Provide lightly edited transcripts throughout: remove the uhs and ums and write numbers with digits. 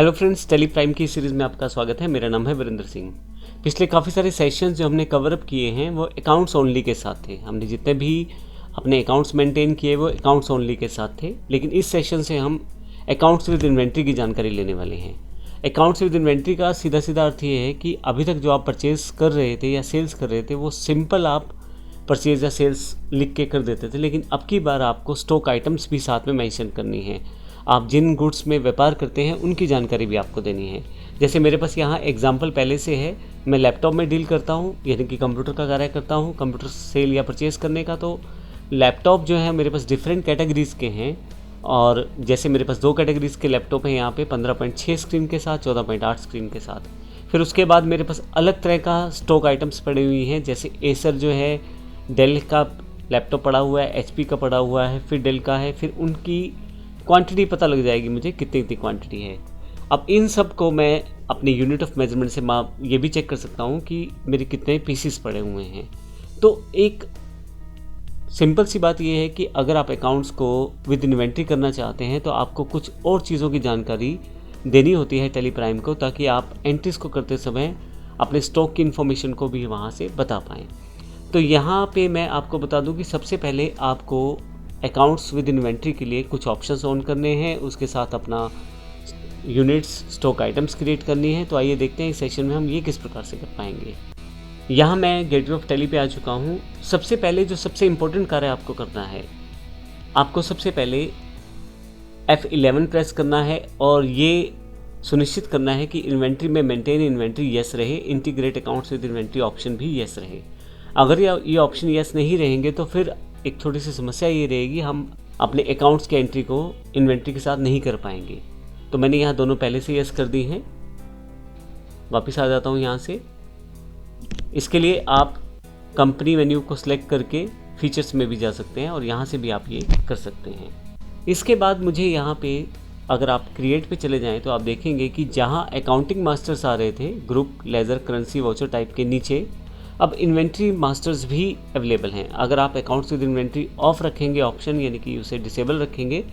Hello friends, Tally Prime की series में आपका स्वागत है। मेरा नाम है वीरेंद्र सिंह। पिछले काफ़ी सारे सेशंस जो हमने कवर अप किए हैं वो अकाउंट्स ओनली के साथ थे। हमने जितने भी अपने अकाउंट्स मेंटेन किए वो अकाउंट्स ओनली के साथ थे, लेकिन इस सेशन से हम अकाउंट्स विद इन्वेंट्री की जानकारी लेने वाले हैं। अकाउंट्स विद इन्वेंट्री का सीधा सीधा अर्थ ये है कि अभी तक जो आप परचेज़ कर रहे थे या सेल्स कर रहे थे वो सिंपल आप परचेज़ या सेल्स लिख के कर देते थे, लेकिन अब की बार आपको स्टॉक आइटम्स भी साथ में मेंशन करनी है। आप जिन गुड्स में व्यापार करते हैं उनकी जानकारी भी आपको देनी है। जैसे मेरे पास यहाँ एग्जांपल पहले से है, मैं लैपटॉप में डील करता हूँ, यानी कि कंप्यूटर का कार्य करता हूँ, कंप्यूटर सेल या परचेज़ करने का। तो लैपटॉप जो है मेरे पास डिफरेंट कैटेगरीज़ के हैं, और जैसे मेरे पास 2 कैटेगरीज़ के लैपटॉप हैं यहाँ पे 15.6 स्क्रीन के साथ, 14.8 स्क्रीन के साथ। फिर उसके बाद मेरे पास अलग तरह का स्टॉक आइटम्स पड़ी हुई हैं, जैसे एसर जो है, डेल का लैपटॉप पड़ा हुआ है, एचपी का पड़ा हुआ है, फिर डेल का है, फिर उनकी क्वांटिटी पता लग जाएगी मुझे कितनी क्वांटिटी है। अब इन सब को मैं अपनी यूनिट ऑफ मेजरमेंट से माप ये भी चेक कर सकता हूँ कि मेरे कितने पीसीस पड़े हुए हैं। तो एक सिंपल सी बात ये है कि अगर आप अकाउंट्स को विद इन्वेंट्री करना चाहते हैं तो आपको कुछ और चीज़ों की जानकारी देनी होती है टेली प्राइम को, ताकि आप एंट्रीज को करते समय अपने स्टॉक की इन्फॉर्मेशन को भी वहाँ से बता पाएँ। तो यहाँ पे मैं आपको बता दूँ कि सबसे पहले आपको अकाउंट्स विद इन्वेंट्री के लिए कुछ ऑप्शंस ऑन करने हैं, उसके साथ अपना यूनिट्स स्टॉक आइटम्स क्रिएट करनी है। तो आइए देखते हैं इस सेशन में हम ये किस प्रकार से कर पाएंगे। यहाँ मैं गेटवे ऑफ टेली पे आ चुका हूँ। सबसे पहले जो सबसे इम्पोर्टेंट कार्य आपको करना है, आपको सबसे पहले F11 प्रेस करना है और ये सुनिश्चित करना है कि इन्वेंट्री में मेंटेन इन्वेंट्री यस रहे, integrate accounts with inventory option भी यस रहे। अगर ये ऑप्शन यस नहीं रहेंगे तो फिर एक छोटी सी समस्या ये रहेगी, हम अपने अकाउंट्स के एंट्री को इन्वेंट्री के साथ नहीं कर पाएंगे। तो मैंने यहाँ दोनों पहले से यस कर दी हैं। वापस आ जाता हूँ यहाँ से। इसके लिए आप कंपनी मेन्यू को सिलेक्ट करके फीचर्स में भी जा सकते हैं और यहाँ से भी आप ये कर सकते हैं। इसके बाद मुझे यहाँ पे अगर आप क्रिएट पे चले जाएँ तो आप देखेंगे कि जहाँ अकाउंटिंग मास्टर्स आ रहे थे group, laser, currency, voucher type के नीचे अब इन्वेंट्री मास्टर्स भी अवेलेबल हैं। अगर आप अकाउंट्स विद इन्वेंट्री ऑफ रखेंगे ऑप्शन, यानी कि उसे डिसेबल रखेंगे,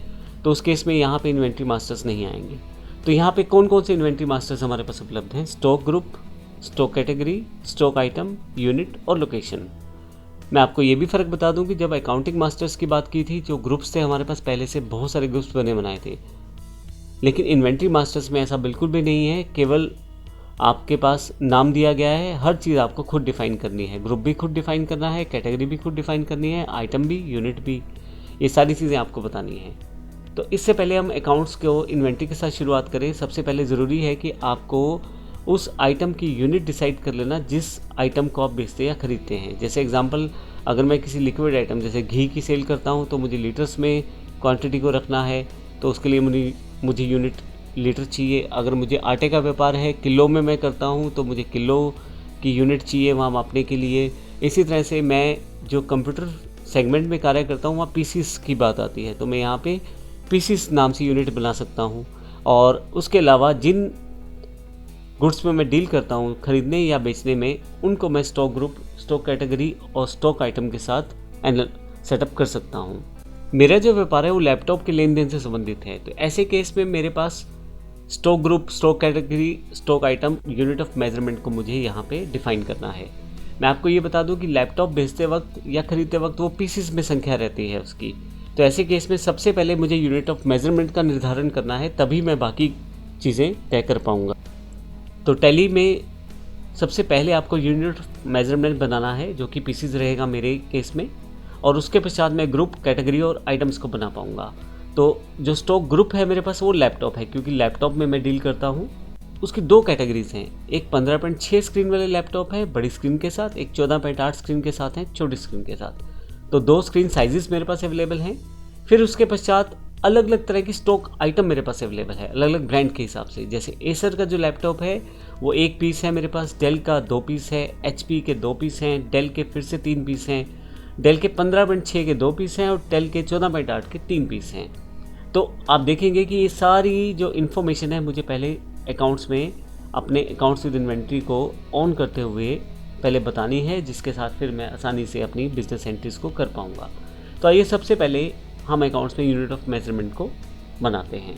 तो उस केस में यहाँ पे इन्वेंट्री मास्टर्स नहीं आएंगे। तो यहाँ पे कौन कौन से इन्वेंट्री मास्टर्स हमारे पास उपलब्ध हैं? Stock group, stock category, stock item, unit और लोकेशन। मैं आपको ये भी फ़र्क बता दूँ कि जब अकाउंटिंग मास्टर्स की बात की थी, जो ग्रुप्स थे हमारे पास पहले से बहुत सारे ग्रुप्स बने बनाए थे, लेकिन इन्वेंट्री मास्टर्स में ऐसा बिल्कुल भी नहीं है। केवल आपके पास नाम दिया गया है, हर चीज़ आपको खुद डिफ़ाइन करनी है। ग्रुप भी खुद डिफ़ाइन करना है, कैटेगरी भी खुद डिफ़ाइन करनी है, आइटम भी, यूनिट भी, ये सारी चीज़ें आपको बतानी है। तो इससे पहले हम अकाउंट्स को इन्वेंट्री के साथ शुरुआत करें। सबसे पहले ज़रूरी है कि आपको उस आइटम की यूनिट डिसाइड कर लेना जिस आइटम को आप बेचते या ख़रीदते हैं। जैसे एग्जांपल, अगर मैं किसी लिक्विड आइटम जैसे घी की सेल करता हूँ तो मुझे लीटर्स में क्वांटिटी को रखना है, तो उसके लिए मुझे यूनिट लीटर चाहिए। अगर मुझे आटे का व्यापार है, किलो में मैं करता हूँ, तो मुझे किलो की यूनिट चाहिए वहाँ मापने के लिए। इसी तरह से मैं जो कंप्यूटर सेगमेंट में कार्य करता हूँ वहाँ पीसीस की बात आती है, तो मैं यहाँ पे पीसीस नाम से यूनिट बना सकता हूँ। और उसके अलावा जिन गुड्स में मैं डील करता हूँ खरीदने या बेचने में, उनको मैं स्टॉक ग्रुप, स्टॉक कैटेगरी और स्टॉक आइटम के साथ सेटअप कर सकता हूँ। मेरा जो व्यापार है वो लैपटॉप के लेन देन से संबंधित है, तो ऐसे केस में मेरे पास stock group, stock category, stock item, unit of measurement को मुझे यहाँ पे डिफाइन करना है। मैं आपको ये बता दूँ कि लैपटॉप बेचते वक्त या खरीदते वक्त वो पीसीस में संख्या रहती है उसकी। तो ऐसे केस में सबसे पहले मुझे यूनिट ऑफ मेजरमेंट का निर्धारण करना है, तभी मैं बाकी चीज़ें तय कर पाऊँगा। तो टैली में सबसे पहले आपको यूनिट ऑफ मेजरमेंट बनाना है, जो कि पीसीस रहेगा मेरे केस में, और उसके पश्चात मैं ग्रुप, कैटेगरी और आइटम्स को बना पाऊँगा। तो जो स्टॉक ग्रुप है मेरे पास वो लैपटॉप है, क्योंकि लैपटॉप में मैं डील करता हूँ। उसकी 2 कैटेगरीज हैं, एक 15.6 स्क्रीन वाले लैपटॉप है बड़ी स्क्रीन के साथ, एक 14.8 स्क्रीन के साथ है छोटी स्क्रीन के साथ। तो 2 स्क्रीन साइजेस मेरे पास अवेलेबल हैं। फिर उसके पश्चात अलग अलग तरह की स्टॉक आइटम मेरे पास अवेलेबल है, अलग अलग ब्रांड के हिसाब से। जैसे एसर का जो लैपटॉप है वो 1 पीस है मेरे पास, डेल का 2 पीस है, एचपी के 2 पीस हैं, डेल के फिर से 3 पीस हैं, डेल के 15.6 के 2 पीस हैं और डेल के 14.8 के 3 पीस हैं। तो आप देखेंगे कि ये सारी जो इन्फॉर्मेशन है मुझे पहले अकाउंट्स में अपने अकाउंट्स विद इन्वेंट्री को ऑन करते हुए पहले बतानी है, जिसके साथ फिर मैं आसानी से अपनी बिजनेस एंट्रीज को कर पाऊँगा। तो आइए सबसे पहले हम अकाउंट्स में यूनिट ऑफ मेजरमेंट को बनाते हैं।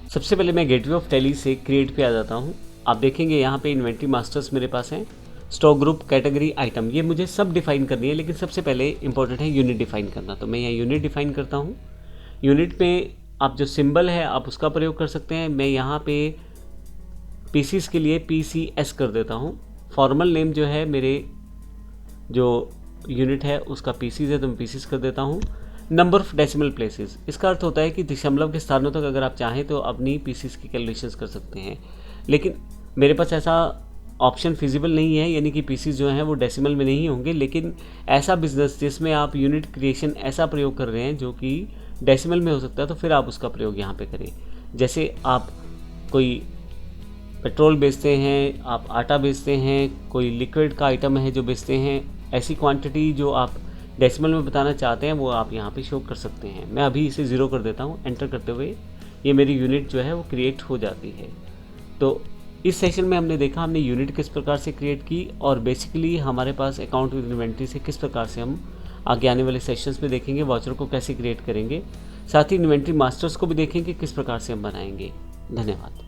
सबसे पहले मैं गेटवे ऑफ टैली से क्रिएट पे आ जाता हूँ। आप देखेंगे यहाँ पे इन्वेंट्री मास्टर्स मेरे पास हैं, स्टॉक ग्रुप, कैटेगरी, आइटम, ये मुझे सब डिफाइन करनी है, लेकिन सबसे पहले इंपॉर्टेंट है यूनिट डिफाइन करना। तो मैं यहाँ यूनिट डिफाइन करता हूँ। यूनिट में आप जो सिंबल है आप उसका प्रयोग कर सकते हैं। मैं यहाँ पे पीसीस के लिए PCS कर देता हूँ। फॉर्मल नेम जो है मेरे जो यूनिट है उसका पीसीस है, तो मैं पीसीस कर देता हूँ। नंबर ऑफ डेसिमल प्लेसेस, इसका अर्थ होता है कि दशमलव के स्थानों तक अगर आप चाहें तो अपनी पीसीस की कैलकुलेशंस कर सकते हैं, लेकिन मेरे पास ऐसा ऑप्शन फिजिबल नहीं है, यानी कि पीसीस जो हैं वो डेसिमल में नहीं होंगे। लेकिन ऐसा बिजनेस जिसमें आप यूनिट क्रिएशन ऐसा प्रयोग कर रहे हैं जो कि डेसिमल में हो सकता है, तो फिर आप उसका प्रयोग यहाँ पे करें। जैसे आप कोई पेट्रोल बेचते हैं, आप आटा बेचते हैं, कोई लिक्विड का आइटम है जो बेचते हैं, ऐसी क्वांटिटी जो आप डेसिमल में बताना चाहते हैं वो आप यहाँ पे शो कर सकते हैं। मैं अभी इसे 0 कर देता हूँ। एंटर करते हुए ये मेरी यूनिट जो है वो क्रिएट हो जाती है। तो इस सेशन में हमने देखा हमने यूनिट किस प्रकार से क्रिएट की, और बेसिकली हमारे पास अकाउंट विद इन्वेंट्री से किस प्रकार से हम आगे आने वाले सेशंस में देखेंगे वाउचर को कैसे क्रिएट करेंगे। साथ ही इन्वेंट्री मास्टर्स को भी देखेंगे किस प्रकार से हम बनाएंगे। धन्यवाद।